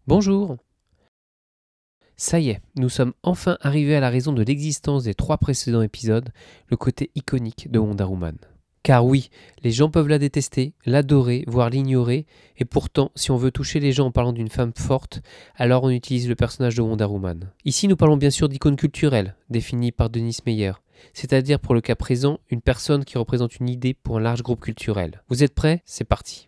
Bonjour! Ça y est, nous sommes enfin arrivés à la raison de l'existence des 3 précédents épisodes, le côté iconique de Wonder Woman. Car oui, les gens peuvent la détester, l'adorer, voire l'ignorer, et pourtant, si on veut toucher les gens en parlant d'une femme forte, alors on utilise le personnage de Wonder Woman. Ici, nous parlons bien sûr d'icône culturelle, définie par Denis Meyer, c'est-à-dire pour le cas présent, une personne qui représente une idée pour un large groupe culturel. Vous êtes prêts? C'est parti!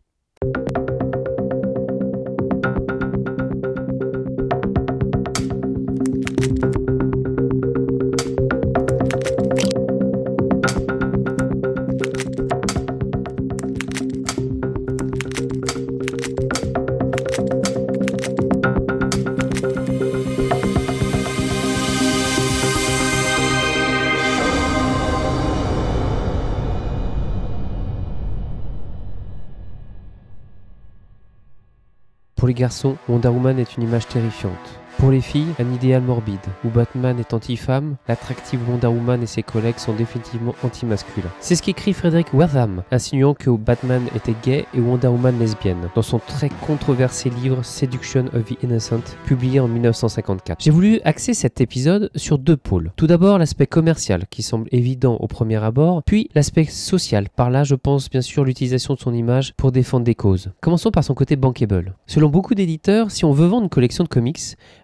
Pour les garçons, Wonder Woman est une image terrifiante. Pour les filles, un idéal morbide, où Batman est anti-femme, l'attractive Wonder Woman et ses collègues sont définitivement anti-masculins. C'est ce qu'écrit Frederick Watham, insinuant que Batman était gay et Wonder Woman lesbienne, dans son très controversé livre Seduction of the Innocent, publié en 1954. J'ai voulu axer cet épisode sur 2 pôles. Tout d'abord, l'aspect commercial, qui semble évident au premier abord, puis l'aspect social. Par là, je pense bien sûr l'utilisation de son image pour défendre des causes. Commençons par son côté bankable. Selon beaucoup d'éditeurs, si on veut vendre une collection de comics,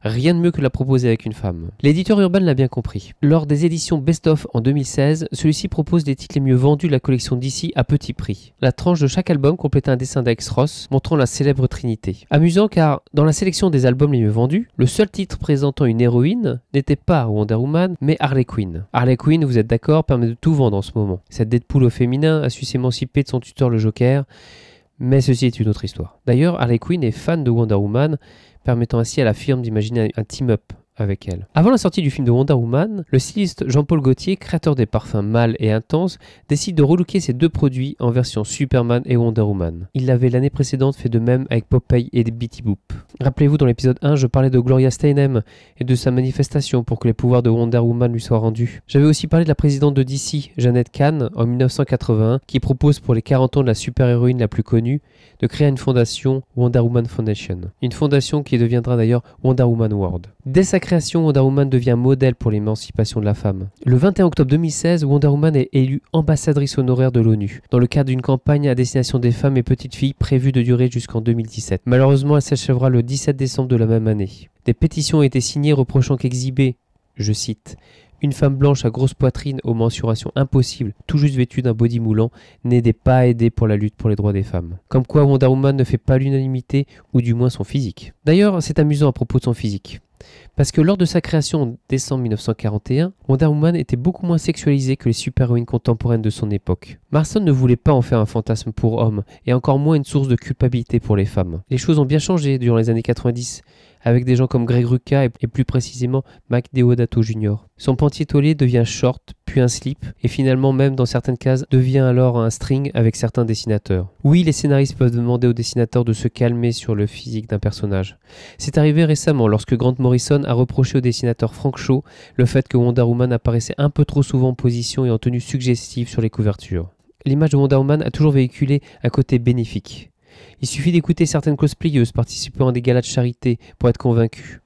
rien de mieux que la proposer avec une femme. L'éditeur Urban l'a bien compris. Lors des éditions Best of en 2016, celui-ci propose les titres les mieux vendus de la collection DC à petit prix. La tranche de chaque album complétait un dessin d'Alex Ross montrant la célèbre Trinité. Amusant car, dans la sélection des albums les mieux vendus, le seul titre présentant une héroïne n'était pas Wonder Woman, mais Harley Quinn. Harley Quinn, vous êtes d'accord, permet de tout vendre en ce moment. Cette Deadpool au féminin a su s'émanciper de son tuteur le Joker, mais ceci est une autre histoire. D'ailleurs, Harley Quinn est fan de Wonder Woman, permettant ainsi à la firme d'imaginer un team-up avec elle. Avant la sortie du film de Wonder Woman, le styliste Jean-Paul Gaultier, créateur des parfums mâles et intenses, décide de relooker ces 2 produits en version Superman et Wonder Woman. Il l'avait l'année précédente fait de même avec Popeye et Betty Boop. Rappelez-vous, dans l'épisode 1, je parlais de Gloria Steinem et de sa manifestation pour que les pouvoirs de Wonder Woman lui soient rendus. J'avais aussi parlé de la présidente de DC, Jeannette Kahn, en 1981, qui propose pour les 40 ans de la super-héroïne la plus connue, de créer une fondation Wonder Woman Foundation. Une fondation qui deviendra d'ailleurs Wonder Woman World. Dès sa création, Wonder Woman devient modèle pour l'émancipation de la femme. Le 21 octobre 2016, Wonder Woman est élue ambassadrice honoraire de l'ONU, dans le cadre d'une campagne à destination des femmes et petites filles prévue de durer jusqu'en 2017. Malheureusement, elle s'achèvera le 17 décembre de la même année. Des pétitions ont été signées reprochant qu'exhiber, je cite, une femme blanche à grosse poitrine aux mensurations impossibles, tout juste vêtue d'un body moulant, n'aidait pas à aider pour la lutte pour les droits des femmes. Comme quoi Wonder Woman ne fait pas l'unanimité, ou du moins son physique. D'ailleurs, c'est amusant à propos de son physique. Parce que lors de sa création en décembre 1941, Wonder Woman était beaucoup moins sexualisée que les super-héroïnes contemporaines de son époque. Marston ne voulait pas en faire un fantasme pour hommes, et encore moins une source de culpabilité pour les femmes. Les choses ont bien changé durant les années 90, avec des gens comme Greg Rucka et plus précisément Mike Deodato Jr. Son pantier-tolé devient short, puis un slip, et finalement même dans certaines cases devient alors un string avec certains dessinateurs. Oui, les scénaristes peuvent demander aux dessinateurs de se calmer sur le physique d'un personnage. C'est arrivé récemment lorsque Grant Morrison a reproché au dessinateur Frank Shaw le fait que Wonder Woman apparaissait un peu trop souvent en position et en tenue suggestive sur les couvertures. L'image de Wonder Woman a toujours véhiculé un côté bénéfique. Il suffit d'écouter certaines cosplayeuses participant à des galas de charité pour être convaincu.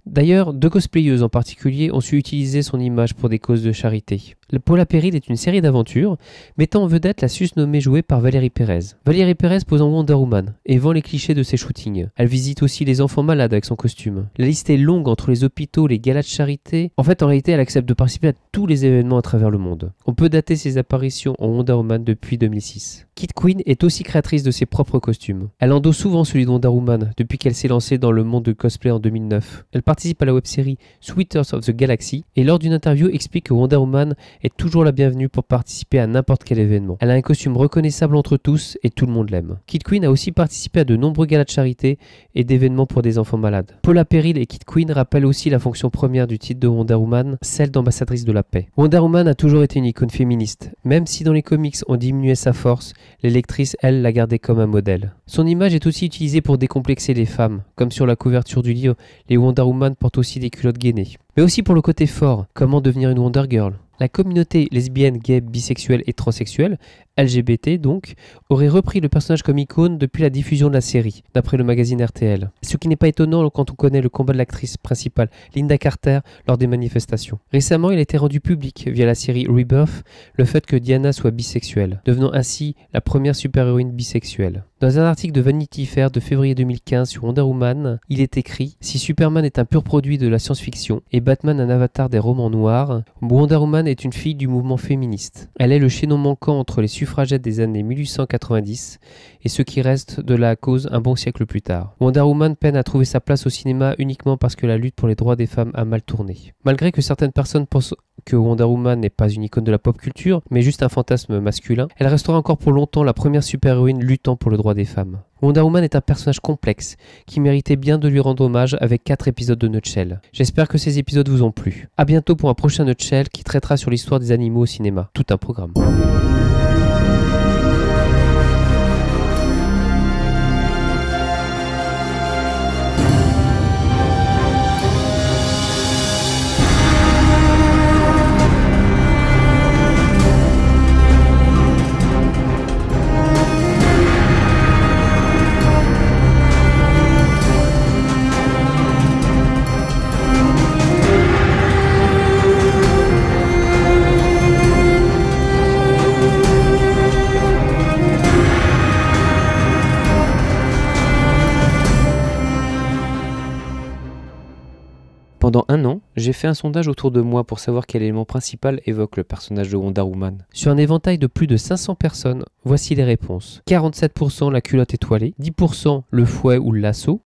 D'ailleurs, 2 cosplayeuses en particulier ont su utiliser son image pour des causes de charité. Le Paula Péril est une série d'aventures mettant en vedette la susnommée jouée par Valérie Pérez. Valérie Pérez pose en Wonder Woman et vend les clichés de ses shootings. Elle visite aussi les enfants malades avec son costume. La liste est longue entre les hôpitaux, les galas de charité. En réalité, elle accepte de participer à tous les événements à travers le monde. On peut dater ses apparitions en Wonder Woman depuis 2006. Kid Queen est aussi créatrice de ses propres costumes. Elle endosse souvent celui de Wonder Woman depuis qu'elle s'est lancée dans le monde de cosplay en 2009. Elle participe à la web-série Sweeters of the Galaxy et lors d'une interview explique que Wonder Woman est toujours la bienvenue pour participer à n'importe quel événement. Elle a un costume reconnaissable entre tous et tout le monde l'aime. Kid Queen a aussi participé à de nombreux galas de charité et d'événements pour des enfants malades. Paula Péril et Kid Queen rappellent aussi la fonction première du titre de Wonder Woman, celle d'ambassadrice de la paix. Wonder Woman a toujours été une icône féministe. Même si dans les comics on diminuait sa force, les lectrices, elles, la gardaient comme un modèle. Son image est aussi utilisée pour décomplexer les femmes, comme sur la couverture du livre, les Wonder Woman portent aussi des culottes gainées. Mais aussi pour le côté fort, comment devenir une Wonder Girl. La communauté lesbienne, gay, bisexuelle et transsexuelle LGBT donc, aurait repris le personnage comme icône depuis la diffusion de la série, d'après le magazine RTL. Ce qui n'est pas étonnant quand on connaît le combat de l'actrice principale, Linda Carter, lors des manifestations. Récemment, il a été rendu public via la série Rebirth le fait que Diana soit bisexuelle, devenant ainsi la première super-héroïne bisexuelle. Dans un article de Vanity Fair de février 2015 sur Wonder Woman, il est écrit « Si Superman est un pur produit de la science-fiction et Batman un avatar des romans noirs, Wonder Woman est une fille du mouvement féministe. Elle est le chaînon manquant entre les suffragettes des années 1890 et ce qui reste de la cause un bon siècle plus tard. Wonder Woman peine à trouver sa place au cinéma uniquement parce que la lutte pour les droits des femmes a mal tourné. Malgré que certaines personnes pensent que Wonder Woman n'est pas une icône de la pop culture, mais juste un fantasme masculin, elle restera encore pour longtemps la première super-héroïne luttant pour le droit des femmes. Wonder Woman est un personnage complexe, qui méritait bien de lui rendre hommage avec 4 épisodes de Nutshell. J'espère que ces épisodes vous ont plu. A bientôt pour un prochain Nutshell qui traitera sur l'histoire des animaux au cinéma. Tout un programme. Pendant un an, j'ai fait un sondage autour de moi pour savoir quel élément principal évoque le personnage de Wonder Woman. Sur un éventail de plus de 500 personnes, voici les réponses. 47% la culotte étoilée, 10% le fouet ou le lasso,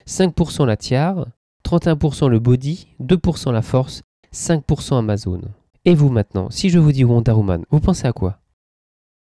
5% la tiare, 31% le body, 2% la force, 5% Amazon. Et vous maintenant, si je vous dis Wonder Woman, vous pensez à quoi ?